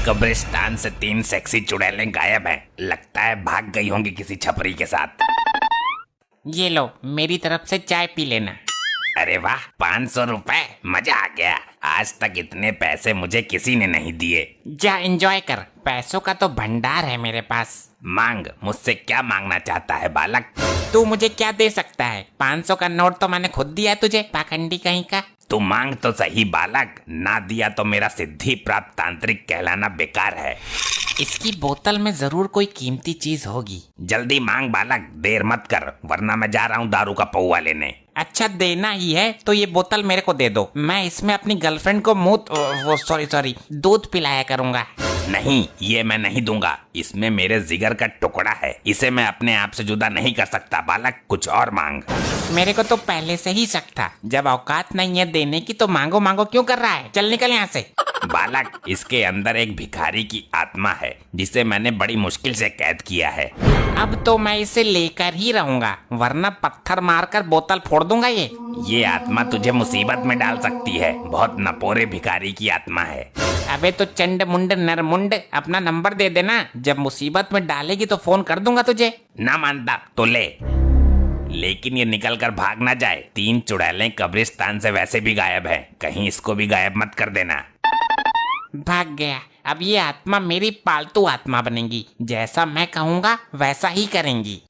कब्रिस्तान से 3 सेक्सी चुड़ैलें गायब हैं। लगता है भाग गई होंगी किसी छपरी के साथ। ये लो, मेरी तरफ से चाय पी लेना। अरे वाह, 500 रुपए, मजा आ गया। आज तक इतने पैसे मुझे किसी ने नहीं दिए। जा एंजॉय कर, पैसों का तो भंडार है मेरे पास। मांग, मुझसे क्या मांगना चाहता है बालक? तू मुझे क्या दे सकता है? 500 का नोट तो मैंने खुद दिया तुझे, पाखंडी कहीं का। तू मांग तो सही बालक, ना दिया तो मेरा सिद्धि प्राप्त तांत्रिक कहलाना बेकार है। इसकी बोतल में जरूर कोई कीमती चीज होगी। जल्दी मांग बालक, देर मत कर, वरना मैं जा रहा हूँ दारू का पौवा लेने। अच्छा, देना ही है तो ये बोतल मेरे को दे दो। मैं इसमें अपनी गर्लफ्रेंड को सॉरी दूध पिलाया करूंगा। नहीं, ये मैं नहीं दूंगा। इसमें मेरे जिगर का टुकड़ा है, इसे मैं अपने आप से जुदा नहीं कर सकता बालक। कुछ और मांग। मेरे को तो पहले से ही शक था, जब औकात नहीं है देने की तो मांगो मांगो क्यों कर रहा है? चल निकल यहाँ से। बालक, इसके अंदर एक भिखारी की आत्मा है जिसे मैंने बड़ी मुश्किल से कैद किया है। अब तो मैं इसे लेकर ही रहूंगा, वरना पत्थर मारकर बोतल फोड़ दूंगा। ये आत्मा तुझे मुसीबत में डाल सकती है। बहुत नपोरे भिखारी की आत्मा है। अबे तो चंड मुंड नरमुंड, अपना नंबर दे देना, जब मुसीबत में डालेगी तो फोन कर दूंगा तुझे। ना मानता तो ले, लेकिन ये निकल कर भाग ना जाए। 3 चुड़ैलें कब्रिस्तान से वैसे भी गायब है, कहीं इसको भी गायब मत कर देना। भाग गया। अब ये आत्मा मेरी पालतू आत्मा बनेगी, जैसा मैं कहूँगा वैसा ही करेंगी।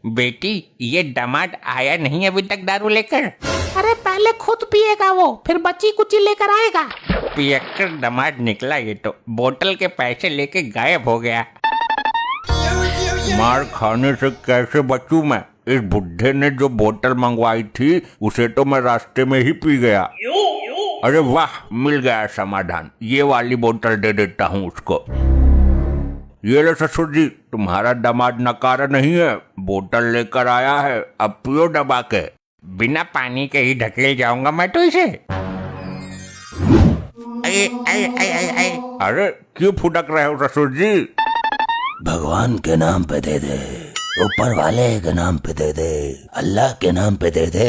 बेटी, ये दामाद आया नहीं अभी तक दारू लेकर? अरे पहले खुद पिएगा वो, फिर बच्ची कुची लेकर आएगा। पियक्कर दामाद निकला ये तो, बोतल के पैसे लेके गायब हो गया। मार खाने से कैसे बचूं मैं? इस बुढ़े ने जो बोतल मंगवाई थी उसे तो मैं रास्ते में ही पी गया। अरे वाह, मिल गया समाधान। ये वाली बोतल दे देता हूँ उसको। ये लो ससुर जी, तुम्हारा दामाद नकारा नहीं है, बोतल लेकर आया है, अब पियो दबा के। बिना पानी के ही ढकेल जाऊंगा मैं तो इसे। अरे क्यों फुटक रहे हो ससुर जी? भगवान के नाम पे दे दे, ऊपर वाले के नाम पे दे दे, अल्लाह के नाम पे दे दे।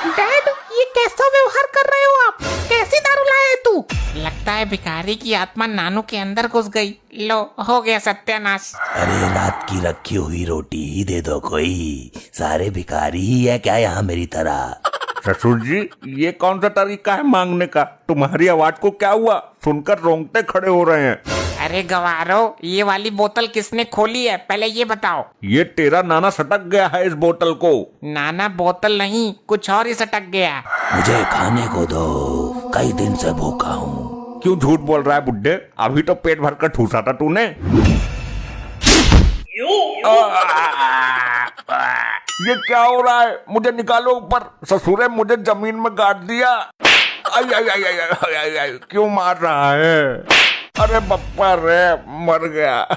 डैड, ये कैसा व्यवहार कर रहे हो आप? कैसी दारू लाया है तू? लगता है भिखारी की आत्मा नानू के अंदर घुस गई। लो, हो गया सत्यानाश। अरे रात की रखी हुई रोटी ही दे दो कोई, सारे भिखारी ही है क्या यहाँ मेरी तरह? ससुर जी, ये कौन सा तरीका है मांगने का? तुम्हारी आवाज को क्या हुआ? सुनकर रोंगटे खड़े हो रहे हैं। अरे गवारो, ये वाली बोतल किसने खोली है, पहले ये बताओ। ये तेरा नाना सटक गया है इस बोतल को। नाना बोतल नहीं, कुछ और ही सटक गया। मुझे खाने को दो, कई दिन से भूखा हूँ। क्यों झूठ बोल रहा है बुड्ढे? अभी तो पेट भर कर ठूसा था तूने। ये क्या हो रहा है? मुझे निकालो ऊपर। ससुरे मुझे जमीन में गाड़ दिया। आई आई आई आई आई आई आई, क्यों मार रहा है? अरे बप्पा रे, मर गया।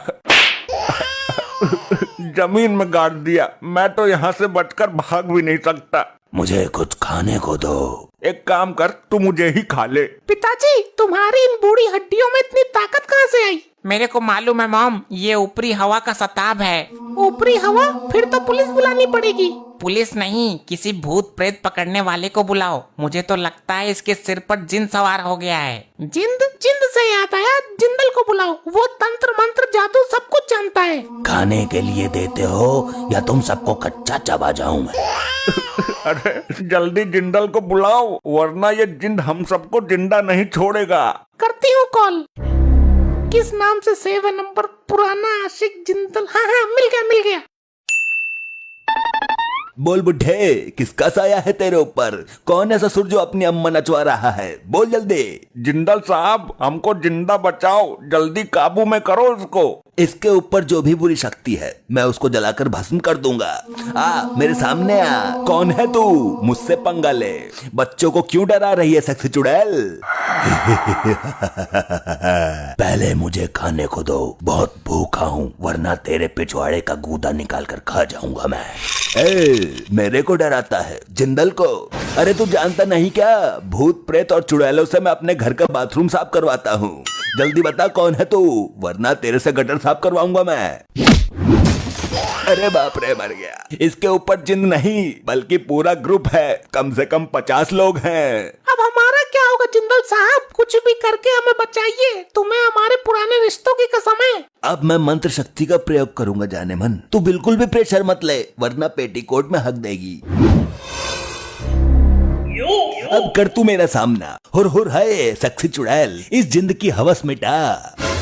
जमीन में गाड़ दिया। मैं तो यहाँ से बचकर भाग भी नहीं सकता। मुझे कुछ खाने को दो। एक काम कर, तू मुझे ही खा ले। पिताजी, तुम्हारी इन बूढ़ी हड्डियों में इतनी ताकत कहाँ से आई? मेरे को मालूम है मॉम, ये ऊपरी हवा का सताब है। ऊपरी हवा? फिर तो पुलिस बुलानी पड़ेगी। पुलिस नहीं, किसी भूत प्रेत पकड़ने वाले को बुलाओ। मुझे तो लगता है इसके सिर पर जिन सवार हो गया है। जिंद? जिंद से याद आया, जिंदल को बुलाओ, वो तंत्र मंत्र जादू सब कुछ जानता है। खाने के लिए देते हो या तुम सबको कच्चा चबा जाऊं मैं? अरे जल्दी जिंदल को बुलाओ, वरना ये जिंद हम सबको जिंदा नहीं छोड़ेगा। करती हूँ कॉल। किस नाम से सेव नंबर? पुराना आशिक जिंदल। हाँ हाँ, मिल गया मिल गया। बोल बुढ़े, किसका साया है तेरे ऊपर? कौन है ससुर जो अपनी अम्मा नचवा रहा है? बोल जल्दी। जिंदल साहब, हमको जिंदा बचाओ, जल्दी काबू में करो इसको। इसके ऊपर जो भी बुरी शक्ति है मैं उसको जलाकर भस्म कर दूंगा। मेरे सामने आ। कौन है तू? मुझसे पंगा ले। बच्चों को क्यों डरा रही है सेक्सी चुड़ैल? पहले मुझे खाने को दो, बहुत भूखा हूँ, वरना तेरे पिछवाड़े का गूदा निकाल कर खा जाऊंगा मैं। मेरे को डराता है? जिंदल को? अरे तू जानता नहीं क्या, भूत प्रेत और चुड़ैलों से मैं अपने घर का बाथरूम साफ करवाता हूँ। जल्दी बता कौन है तू, वरना तेरे से गटर साफ करवाऊंगा मैं। अरे बाप रे, मर गया। इसके ऊपर जिन नहीं बल्कि पूरा ग्रुप है, कम से कम 50 लोग हैं। अब हमारा क्या होगा जिंदल साहब? करके हमें बचाइए, तुम्हें हमारे पुराने रिश्तों की कसम है। अब मैं मंत्र शक्ति का प्रयोग करूंगा जाने मन। तू बिल्कुल भी प्रेशर मत ले, वरना पेटीकोट में हक देगी। अब कर तू मेरा सामना। हुर है सक्सी चुड़ैल, इस जिंद की हवस मिटा।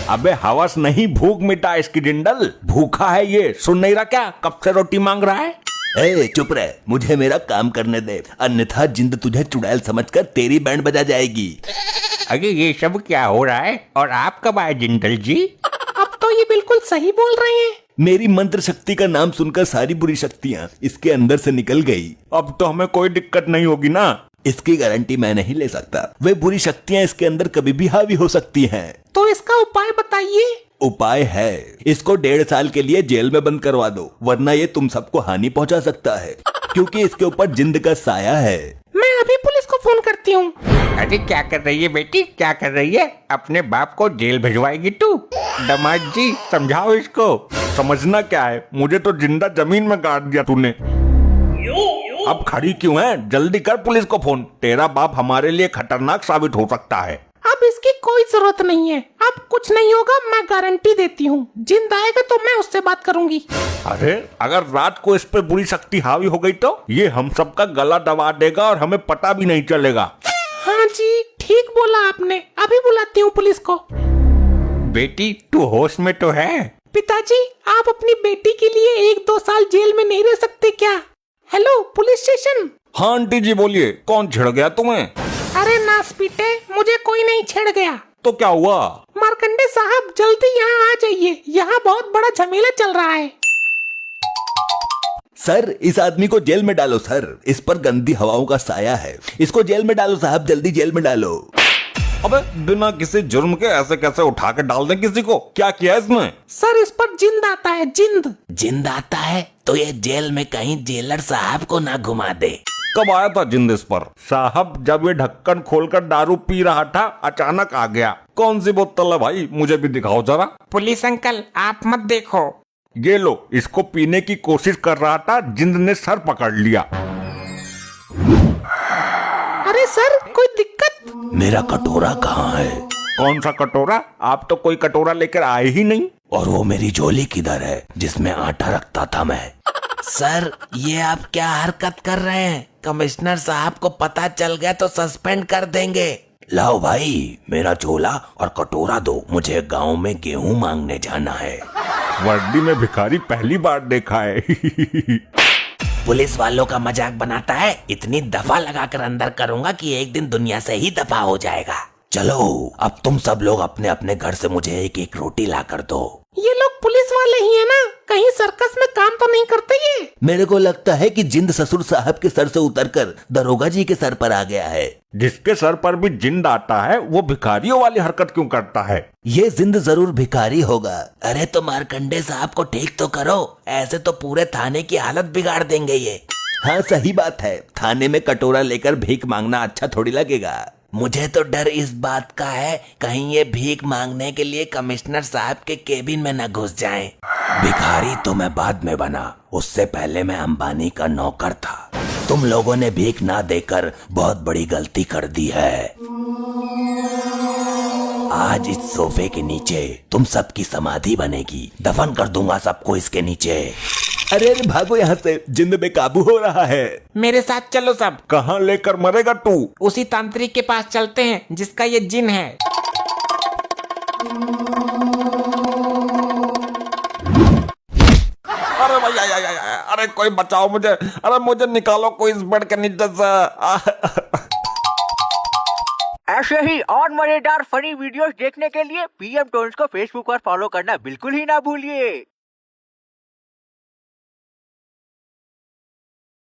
अबे हवस नहीं, भूख मिटा इसकी जिंदल। भूखा है ये, सुन नहीं रहा क्या? कब से रोटी मांग रहा है? ए चुप रह, मुझे मेरा काम करने दे, अन्यथा जिंद तुझे चुड़ैल समझकर तेरी बैंड बजा जाएगी। अरे ये सब क्या हो रहा है? और आप कब आए जिंदल जी? अब तो ये बिल्कुल सही बोल रहे हैं। मेरी मंत्र शक्ति का नाम सुनकर सारी बुरी शक्तियाँ इसके अंदर से निकल गई। अब तो हमें कोई दिक्कत नहीं होगी ना? इसकी गारंटी मैं नहीं ले सकता। वे बुरी शक्तियाँ इसके अंदर कभी भी हावी हो सकती हैं। तो इसका उपाय बताइए। उपाय है, इसको 1.5 साल के लिए जेल में बंद करवा दो, वरना ये तुम सबको हानि पहुंचा सकता है, क्योंकि इसके ऊपर जिंद का साया है। मैं अभी पुलिस को फोन करती हूँ। अरे क्या कर रही है बेटी, क्या कर रही है? अपने बाप को जेल भिजवाएगी तू? दामाद जी समझाओ इसको। समझना क्या है, मुझे तो जिंदा जमीन में गाड़ दिया तूने। अब खड़ी क्यों है? जल्दी कर पुलिस को फोन। तेरा बाप हमारे लिए खतरनाक साबित हो सकता है। अब इसकी कोई जरूरत नहीं है, अब कुछ नहीं होगा, मैं गारंटी देती हूँ। जिंद आएगा तो मैं उससे बात करूंगी। अरे अगर रात को इस पे बुरी शक्ति हावी हो गई तो ये हम सबका गला दबा देगा और हमें पता भी नहीं चलेगा। हाँ जी ठीक बोला आपने, अभी बुलाती हूँ पुलिस को। बेटी तू होश में तो है? पिताजी आप अपनी बेटी के लिए 1-2 साल जेल में नहीं रह सकते क्या? Hello police station. हाँ आंटी जी बोलिए, कौन छिड़ गया तुम्हें? अरे नास पीटे, मुझे कोई नहीं छेड़ गया। तो क्या हुआ? मार्कंडे साहब जल्दी यहाँ आ जाइए, यहाँ बहुत बड़ा झमेला चल रहा है। सर इस आदमी को जेल में डालो सर, इस पर गंदी हवाओं का साया है। इसको जेल में डालो साहब, जल्दी जेल में डालो। अबे बिना किसी जुर्म के ऐसे कैसे उठा के डाल दें किसी को? क्या किया इसने? सर इस पर जिंद आता है, जिंद। जिंद आता है तो ये जेल में कहीं जेलर साहब को ना घुमा दे। कब आया था जिंद इस पर? साहब जब ये ढक्कन खोलकर दारू पी रहा था अचानक आ गया। कौन सी बोतल है भाई, मुझे भी दिखाओ जरा। पुलिस अंकल आप मत देखो। ये लो, इसको पीने की कोशिश कर रहा था, जिंद ने सर पकड़ लिया। अरे सर कोई दिक्कत? मेरा कटोरा कहाँ है? कौन सा कटोरा? आप तो कोई कटोरा लेकर आए ही नहीं। और वो मेरी झोली किधर है जिसमें आटा रखता था मैं? सर ये आप क्या हरकत कर रहे हैं? कमिश्नर साहब को पता चल गया तो सस्पेंड कर देंगे। लाओ भाई मेरा झोला और कटोरा दो, मुझे गांव में गेहूं मांगने जाना है। वर्दी में भिखारी पहली बार देखा है। पुलिस वालों का मजाक बनाता है, इतनी दफा लगाकर अंदर करूंगा कि एक दिन दुनिया से ही दफा हो जाएगा। चलो अब तुम सब लोग अपने अपने घर से मुझे एक एक रोटी ला कर दो। ये लोग पुलिस वाले ही है ना? कहीं सर्कस में काम तो नहीं करते ये? मेरे को लगता है कि जिंद ससुर साहब के सर से उतरकर दरोगा जी के सर पर आ गया है। जिसके सर पर भी जिंद आता है वो भिखारियों वाली हरकत क्यों करता है? ये जिंद जरूर भिखारी होगा। अरे तो मार्कंडे साहब को ठीक तो करो, ऐसे तो पूरे थाने की हालत बिगाड़ देंगे ये। हाँ सही बात है, थाने में कटोरा लेकर भीख मांगना अच्छा थोड़ी लगेगा। मुझे तो डर इस बात का है कहीं ये भीख मांगने के लिए कमिश्नर साहब के केबिन में न घुस जाएं। भिखारी तो मैं बाद में बना, उससे पहले मैं अंबानी का नौकर था। तुम लोगों ने भीख ना देकर बहुत बड़ी गलती कर दी है। आज इस सोफे के नीचे तुम सबकी समाधि बनेगी, दफन कर दूंगा सबको इसके नीचे। अरे अरे भागो यहाँ से, जिंद बेकाबू हो रहा है। मेरे साथ चलो सब। कहाँ लेकर मरेगा तू? उसी तांत्रिक के पास चलते हैं जिसका ये जिन है। अरे भैया, अरे कोई बचाओ मुझे, अरे मुझे निकालो कोई इस बेड के नीचे से। ऐसे ही और मजेदार फनी वीडियोस देखने के लिए पीएम टोन्स को फेसबुक पर फॉलो करना बिल्कुल ही ना भूलिए।